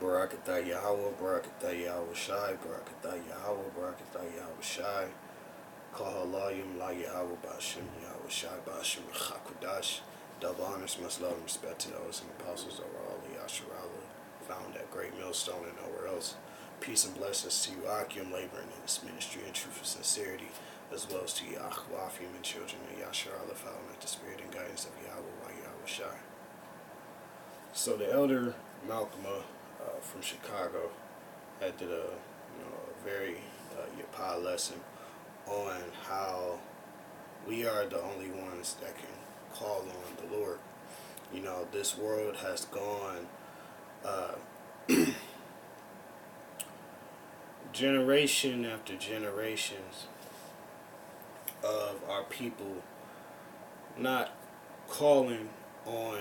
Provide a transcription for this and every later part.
Barakatah Yahawah, Barakatah Yahawashi, Barakatah Yahawah, Barakatah Yahawashi. Kahalayim La Yahawah Bashim Yahawashi Bashim Chakudash. Double honors, much love and respect to those and apostles over all the Yasharala, found at Great Millstone and nowhere else. Peace and blessings to you, Akim, laboring in this ministry in truth and sincerity, as well as to Yahawah, human children of Yasharala, found at the spirit and guidance of Yahawah Yahawashi. So the elder Malcolm from Chicago had did a very Yapah lesson on how we are the only ones that can call on the Lord. You know, this world has gone generation after generations of our people not calling on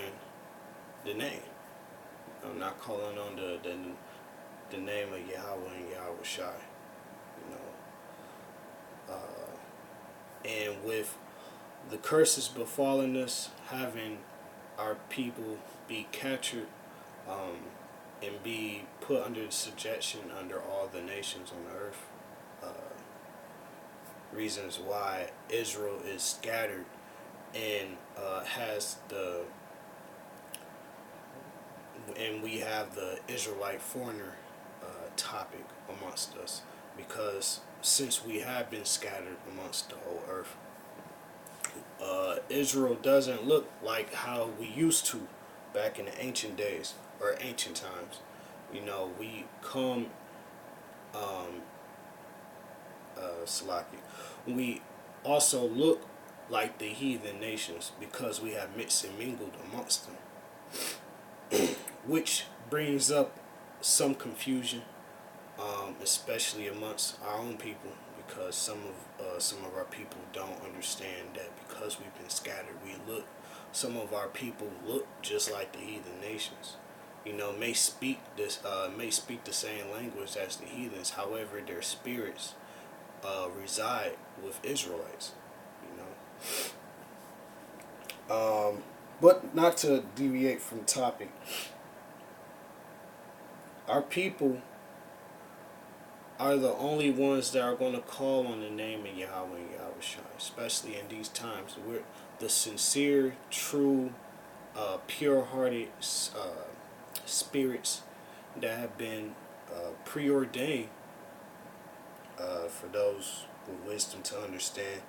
the name. I'm not calling on the name of Yahawah and Yahawashi. And with the curses befalling us, having our people be captured and be put under subjection under all the nations on the earth, reasons why Israel is scattered and we have the Israelite foreigner topic amongst us, because since we have been scattered amongst the whole earth, Israel doesn't look like how we used to back in the ancient days or ancient times. You know, we come, Salaki, we also look like the heathen nations because we have mixed and mingled amongst them, which brings up some confusion, especially amongst our own people, because some of our people don't understand that because we've been scattered, some of our people look just like the heathen nations. You know, may speak the same language as the heathens. However, their spirits reside with Israelites. You know, but not to deviate from topic. Our people are the only ones that are going to call on the name of Yahawah and Yahawashi, especially in these times. We're the sincere, true, pure-hearted spirits that have been preordained for those with wisdom to understand,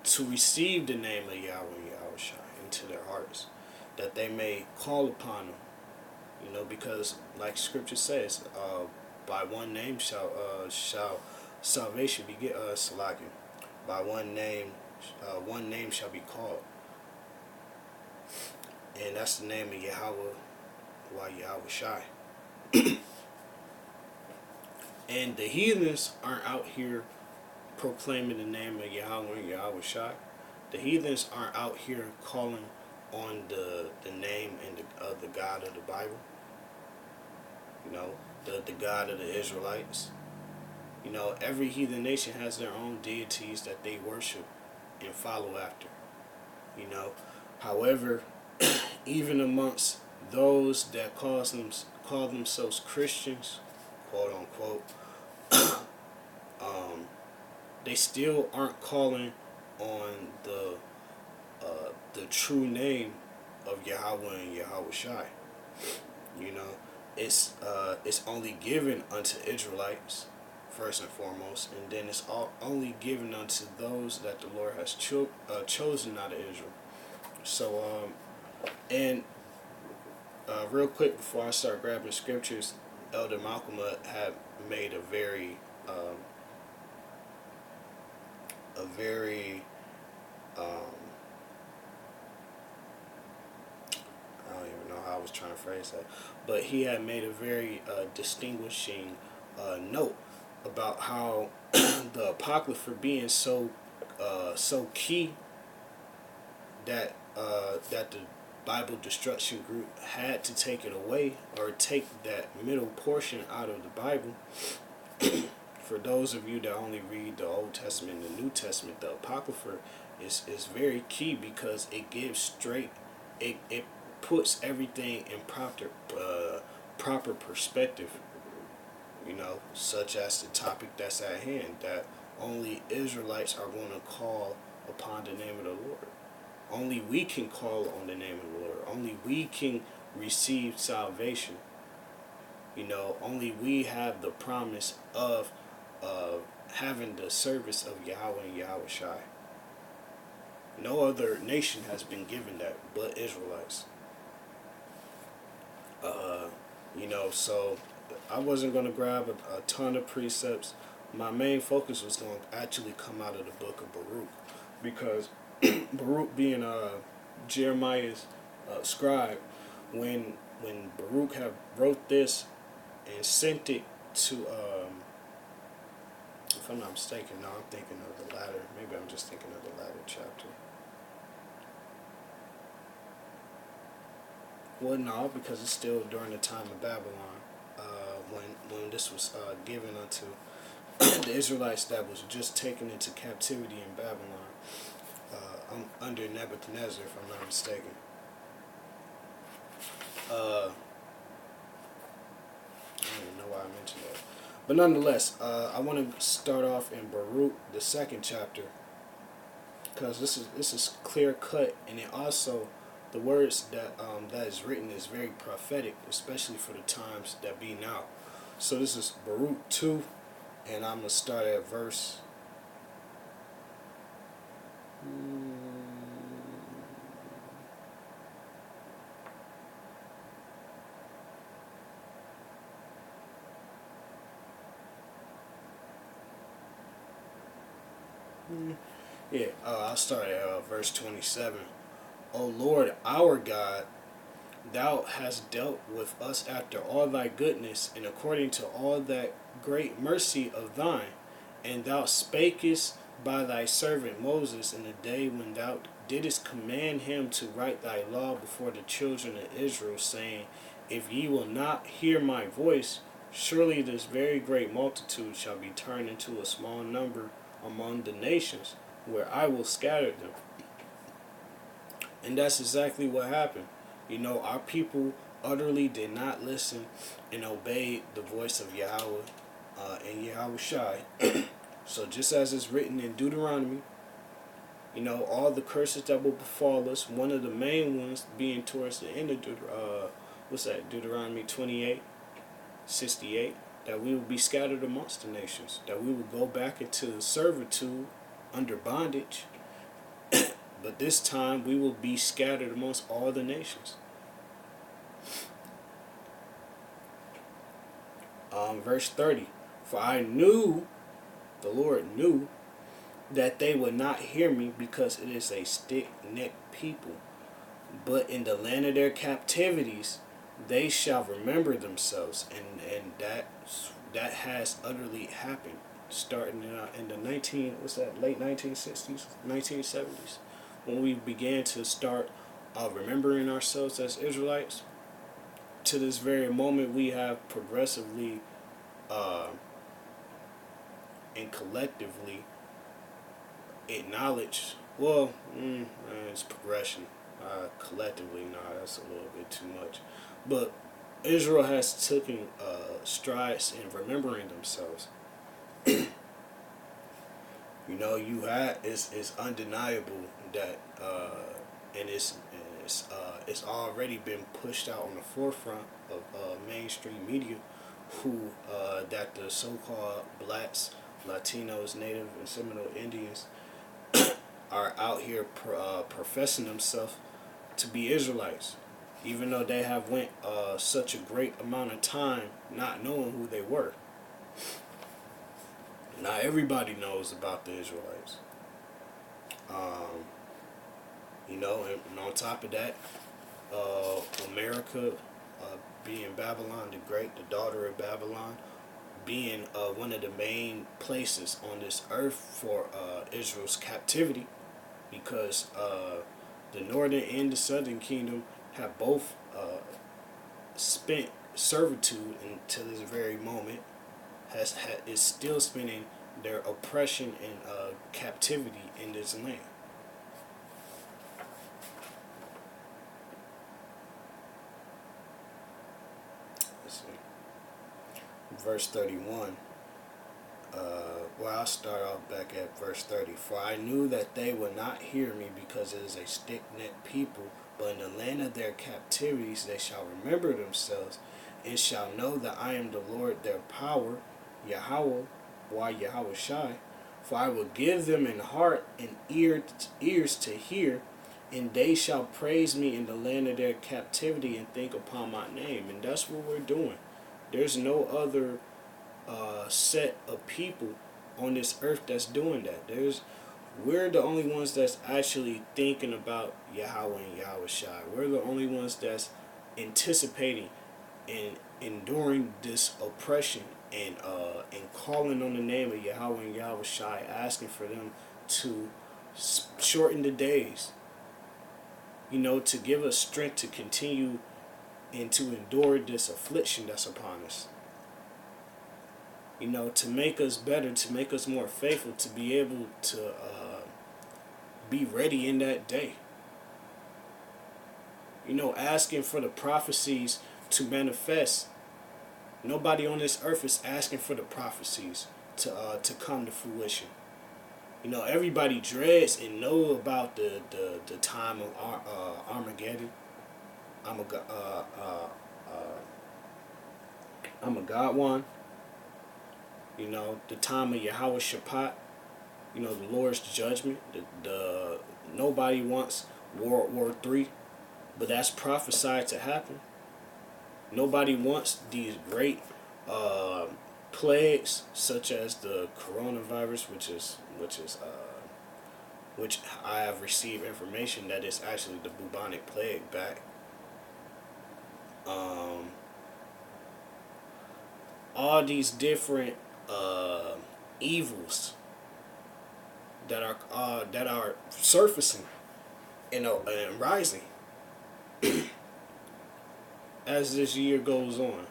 to receive the name of Yahweh and Yahawashi into their hearts, that they may call upon them. You know, because like Scripture says, by one name shall salvation be Salaki. By one name shall be called, and that's the name of Yahawah Yahawashi. And the heathens aren't out here proclaiming the name of Yahawah and Yahawashi. The heathens aren't out here calling on the name and the God of the Bible. You know, the God of the Israelites. You know, every heathen nation has their own deities that they worship and follow after. You know, however, even amongst those that call themselves Christians, quote unquote, they still aren't calling on the true name of Yahawah and Yahawashi. You know, it's only given unto Israelites first and foremost, and then it's only given unto those that the Lord has chosen out of Israel. So, real quick before I start grabbing scriptures, Elder Malcolm had made a very I don't even know how I was trying to phrase that, but he had made a very distinguishing note about how the Apocrypha being so key that the Bible Destruction Group had to take it away, or take that middle portion out of the Bible. For those of you that only read the Old Testament and the New Testament, the Apocrypha is very key, because it gives it puts everything in proper perspective, you know, such as the topic that's at hand, that only Israelites are going to call upon the name of the Lord. Only we can call on the name of the Lord. Only we can receive salvation. You know, only we have the promise of having the service of Yahawah and Yahawashi. No other nation has been given that but Israelites. You know, so I wasn't going to grab a ton of precepts. My main focus was going to actually come out of the book of Baruch, because Baruch being Jeremiah's scribe, when Baruch had wrote this and sent it to, if I'm not mistaken, no, I'm thinking of the latter. Maybe I'm just thinking of the latter chapter. Well, no, because it's still during the time of Babylon, when this was given unto the Israelites that was just taken into captivity in Babylon, under Nebuchadnezzar, if I'm not mistaken. I don't even know why I mentioned that. But nonetheless, I want to start off in Baruch, the 2nd chapter, because this is clear cut, and it also, the words that is written is very prophetic, especially for the times that be now. So this is Baruch 2, and I'm going to start at verse. I'll start at verse 27. O Lord, our God, Thou hast dealt with us after all Thy goodness, and according to all that great mercy of Thine. And Thou spakest by Thy servant Moses in the day when Thou didst command him to write Thy law before the children of Israel, saying, If ye will not hear my voice, surely this very great multitude shall be turned into a small number among the nations, where I will scatter them. And that's exactly what happened. You know, our people utterly did not listen and obey the voice of Yahawah and Yahawashi. So just as it's written in Deuteronomy, you know, all the curses that will befall us, one of the main ones being towards the end of Deuteronomy 28:68, that we will be scattered amongst the nations, that we will go back into servitude under bondage. But this time we will be scattered amongst all the nations. Verse 30. For I knew, the Lord knew, that they would not hear me, because it is a stiff-necked people. But in the land of their captivities they shall remember themselves. And that has utterly happened, starting in the late 1960s, 1970s. When we began to start remembering ourselves as Israelites, to this very moment we have progressively and collectively acknowledged, it's progression. Collectively, that's a little bit too much. But Israel has taken strides in remembering themselves. You know, it's undeniable that, and it's already been pushed out on the forefront of mainstream media, that the so-called blacks, Latinos, Native and Seminole Indians are out here professing themselves to be Israelites, even though they have went such a great amount of time not knowing who they were. Now everybody knows about the Israelites. You know, and on top of that, America, being Babylon the Great, the daughter of Babylon, being one of the main places on this earth for Israel's captivity, because the northern and the southern kingdom have both spent servitude until this very moment, is still spending their oppression and captivity in this land. Let's see. verse 31. I'll start off back at verse 30. For I knew that they would not hear me, because it is a stiff-necked people. But in the land of their captivities they shall remember themselves, and shall know that I am the Lord their power, Yahawah, Yahawashi. For I will give them an heart and ears to hear, and they shall praise me in the land of their captivity and think upon my name. And that's what we're doing. There's no other set of people on this earth that's doing that. We're the only ones that's actually thinking about Yahawah and Yahawashi. We're the only ones that's anticipating and enduring this oppression, and calling on the name of Yahawah and Yahawashi, asking for them to shorten the days, to give us strength to continue and to endure this affliction that's upon us. To make us better, to make us more faithful, to be able to be ready in that day. Asking for the prophecies to manifest. Nobody on this earth is asking for the prophecies to come to fruition. Everybody dreads and know about the time of Armageddon. I'm a God one. The time of Yahweh Shabbat, the Lord's judgment. The nobody wants World War III, but that's prophesied to happen. Nobody wants these great plagues, such as the coronavirus, which I have received information that is actually the bubonic plague back. All these different evils that are surfacing and rising as this year goes on.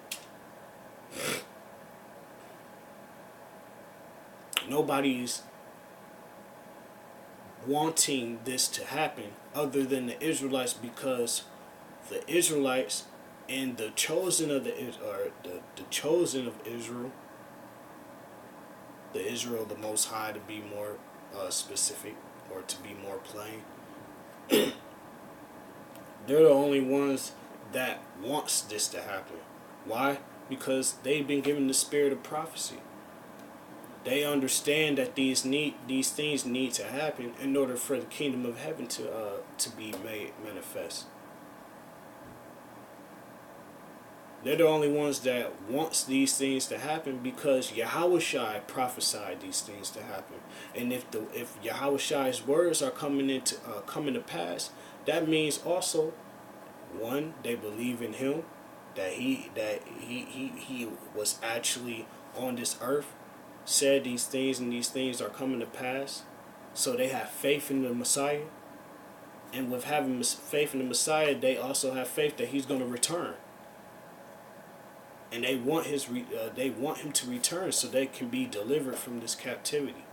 Nobody's wanting this to happen other than the Israelites, because the Israelites and the chosen of the chosen of Israel, the Most High, to be more specific, or to be more plain, they're the only ones that wants this to happen. Why? Because they've been given the spirit of prophecy. They understand that these things need to happen in order for the kingdom of heaven to be made manifest. They're the only ones that wants these things to happen, because Yahawashi prophesied these things to happen. And if Yahawashi's words are coming to pass, that means also, one, they believe in him, that he was actually on this earth, said these things, and these things are coming to pass. So they have faith in the Messiah. And with having faith in the Messiah, they also have faith that he's going to return. And they want him to return, so they can be delivered from this captivity.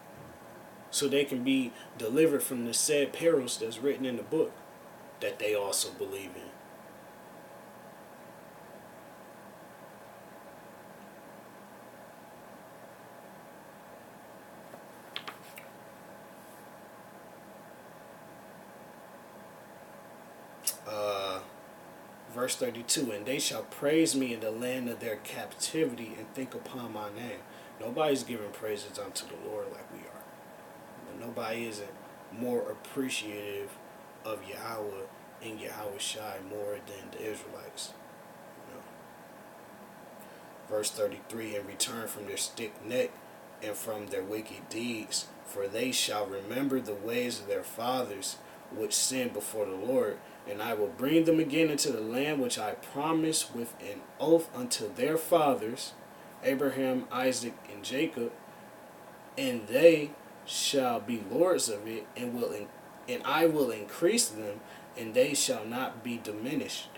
So they can be delivered from the said perils that's written in the book that they also believe in. Verse 32, and they shall praise me in the land of their captivity and think upon my name. Nobody's giving praises unto the Lord like we are. But nobody isn't more appreciative of Yahawah and Yahawashi more than the Israelites. Verse 33, and return from their stiff neck and from their wicked deeds, for they shall remember the ways of their fathers, which sinned before the Lord. And I will bring them again into the land which I promised with an oath unto their fathers, Abraham, Isaac, and Jacob, and they shall be lords of it, and I will increase them, and they shall not be diminished.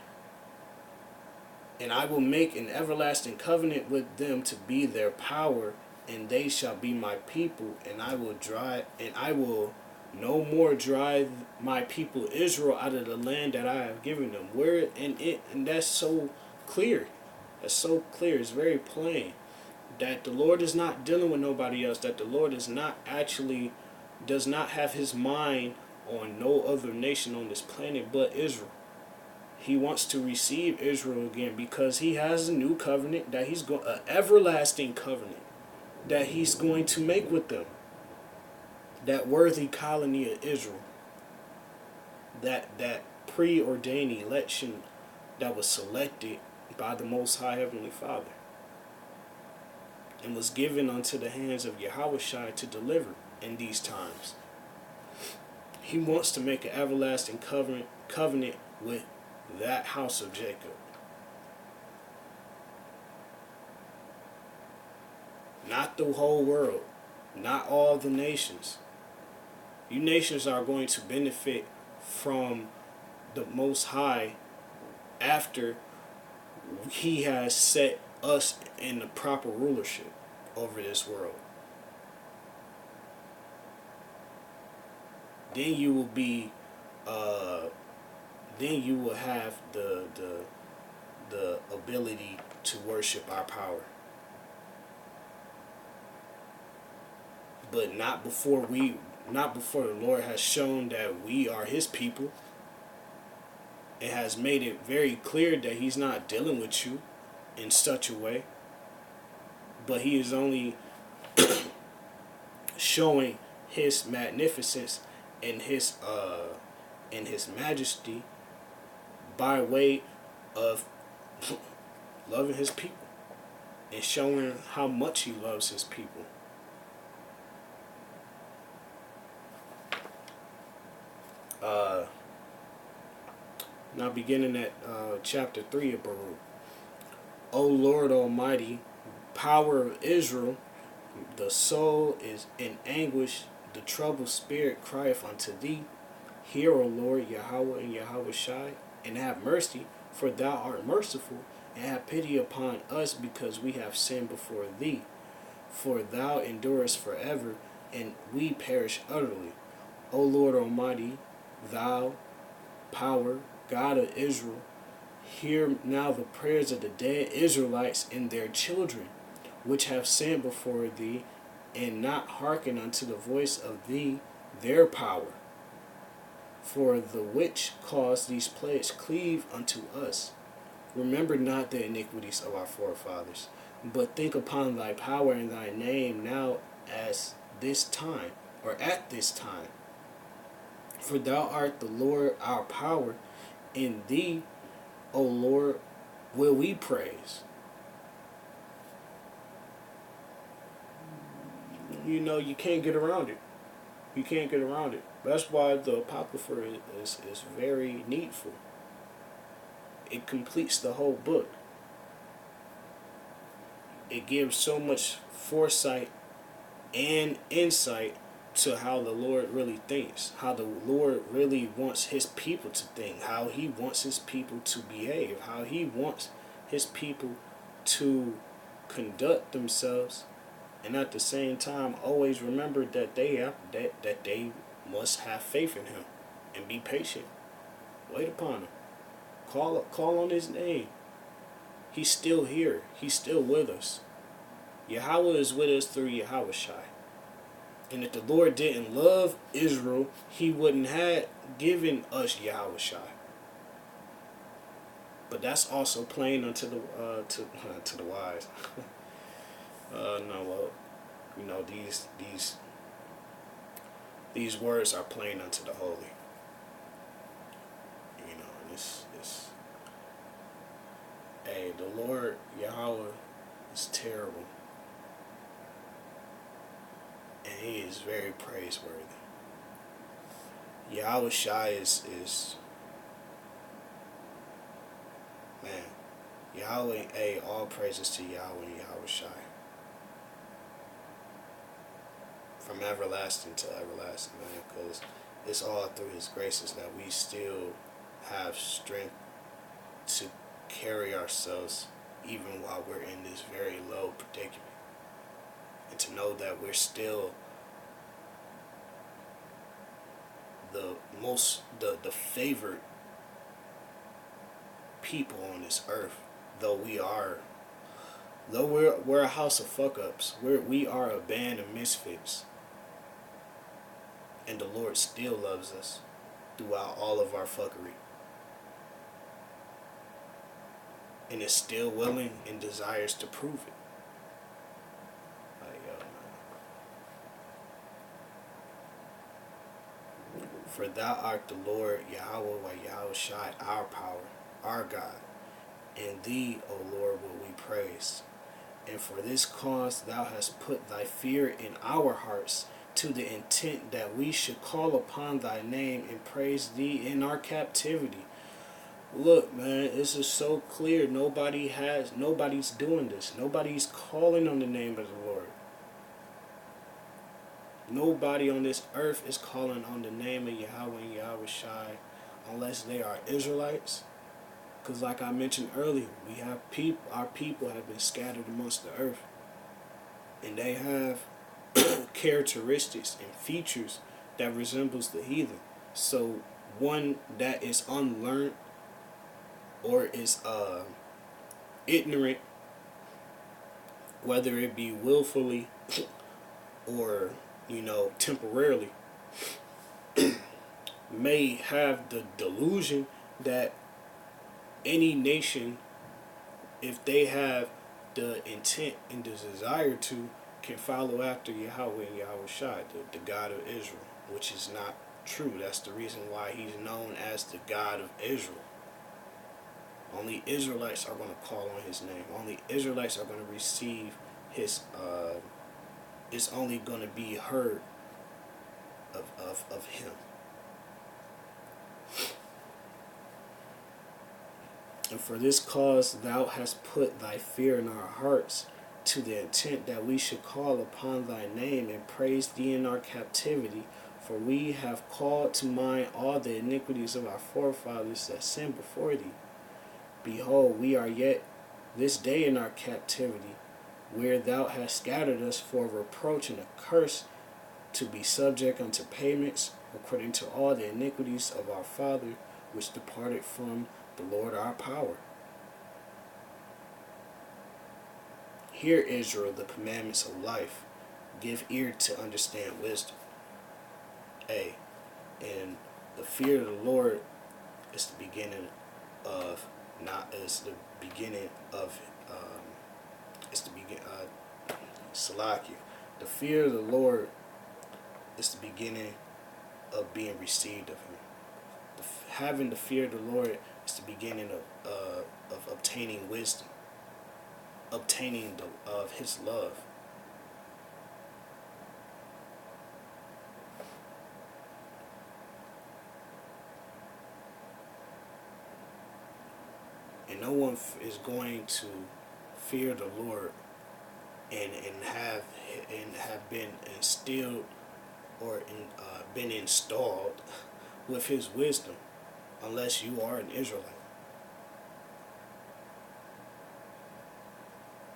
And I will make an everlasting covenant with them to be their power, and they shall be my people, and I will no more drive my people Israel out of the land that I have given them. And that's so clear. That's so clear. It's very plain. that the Lord is not dealing with nobody else, that the Lord does not have his mind on no other nation on this planet but Israel. He wants to receive Israel again because he has a new covenant that an everlasting covenant that he's going to make with them. That worthy colony of Israel. That preordained election that was selected by the Most High Heavenly Father and was given unto the hands of Yahawashi to deliver in these times. He wants to make an everlasting covenant with that house of Jacob. Not the whole world, not all the nations. You nations are going to benefit from the Most High after he has set us in the proper rulership over this world. Then you will be, then you will have the ability to worship our power. But not before the Lord has shown that we are his people. It has made it very clear that he's not dealing with you in such a way. But he is only showing his magnificence and his majesty by way of loving his people and showing how much he loves his people. Now beginning at chapter 3 of Baruch. O Lord Almighty, power of Israel, the soul is in anguish, the troubled spirit crieth unto thee. Hear, O Lord, Yahawah and Yahawashi, and have mercy, for thou art merciful, and have pity upon us, because we have sinned before thee. For thou endurest forever, and we perish utterly. O Lord Almighty, thou, power, God of Israel, hear now the prayers of the dead Israelites and their children, which have sinned before thee, and not hearken unto the voice of thee, their power. For the which cause these plagues cleave unto us. Remember not the iniquities of our forefathers, but think upon thy power and thy name now as this time, or at this time. For thou art the Lord our power, in thee, O Lord, will we praise. You know, you can't get around it. You can't get around it. That's why the Apocrypha is very needful. It completes the whole book. It gives so much foresight and insight to how the Lord really thinks, how the Lord really wants his people to think, how he wants his people to behave, how he wants his people to conduct themselves, and at the same time always remember that they must have faith in him and be patient. Wait upon him. Call on his name. He's still here. He's still with us. Yahawah is with us through Yahawashi. And if the Lord didn't love Israel, he wouldn't have given us Yahawashi. But that's also plain unto the to the wise. These words are plain unto the holy. You know, and it's hey, the Lord Yahawah is terrible. And he is very praiseworthy. Yahawashi is man. Yahweh, all praises to Yahweh and Yahawashi. From everlasting to everlasting, man, because it's all through his graces that we still have strength to carry ourselves even while we're in this very low predicament. And to know that we're still the favored people on this earth, though we are Though we're a house of fuck ups, we are a band of misfits, and the Lord still loves us throughout all of our fuckery, and is still willing and desires to prove it. Like, for thou art the Lord Yahawah Yahawashi, our power, our God. And thee, O Lord, will we praise. And for this cause thou hast put thy fear in our hearts, to the intent that we should call upon thy name and praise thee in our captivity. Look, man, this is so clear. Nobody's doing this. Nobody's calling on the name of the Lord. Nobody on this earth is calling on the name of Yahawah and Yahawashi unless they are Israelites. Because like I mentioned earlier, we have our people have been scattered amongst the earth. And they have characteristics and features that resembles the heathen. So one that is unlearned or is ignorant, whether it be willfully or, temporarily, may have the delusion that any nation, if they have the intent and the desire to, can follow after Yahawah and Yahawashi, the God of Israel, which is not true. That's the reason why he's known as the God of Israel. Only Israelites are going to call on his name. Only Israelites are going to receive his, it's only going to be heard of him. And for this cause thou hast put thy fear in our hearts, to the intent that we should call upon thy name and praise thee in our captivity. For we have called to mind all the iniquities of our forefathers that sinned before thee. Behold, we are yet this day in our captivity, where thou hast scattered us for a reproach and a curse, to be subject unto payments, according to all the iniquities of our father, which departed from the Lord our power. Hear, Israel, the commandments of life. Give ear to understand wisdom. A. And the fear of the Lord is the beginning of, Salakia. The fear of the Lord is the beginning of being received of him. Having the fear of the Lord is the beginning of obtaining wisdom, obtaining of his love. And no one is going to fear the Lord and have been instilled or been installed with his wisdom unless you are an Israelite.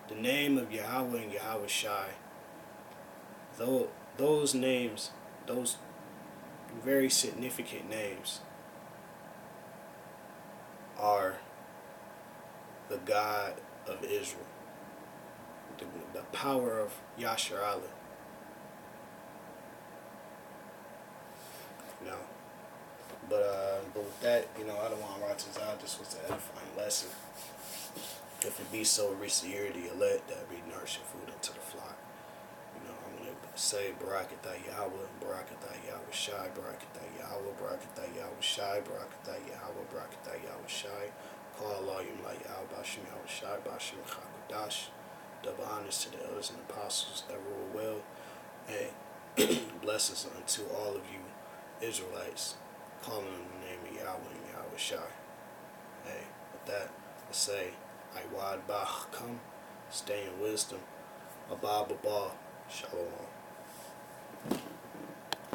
The name of Yahawah and Yahawashi, though those names, those very significant names, are the God of Israel, the power of Yasher Allah. But with that, I don't want to write this out. This was an edifying lesson. If it be so, reach the ear of the elect, that be nourishing food unto the flock. I'm going to say, Barakatah Yahweh, Barakatah Yahawashi, Barakatah Yahweh, Barakatah Yahawashi, Barakatah Yahweh, Barakatah Yahawashi. Call Allah Yum La Yahweh, Bashim Yahawashi, Bashim Chakudash. Double honors to the elders and apostles that rule well. And blessings unto all of you Israelites calling on the name of Yahweh and Yahawashi. Hey, with that, I say, Iwad Bah come, stay in wisdom, Abba Baba, Shalom.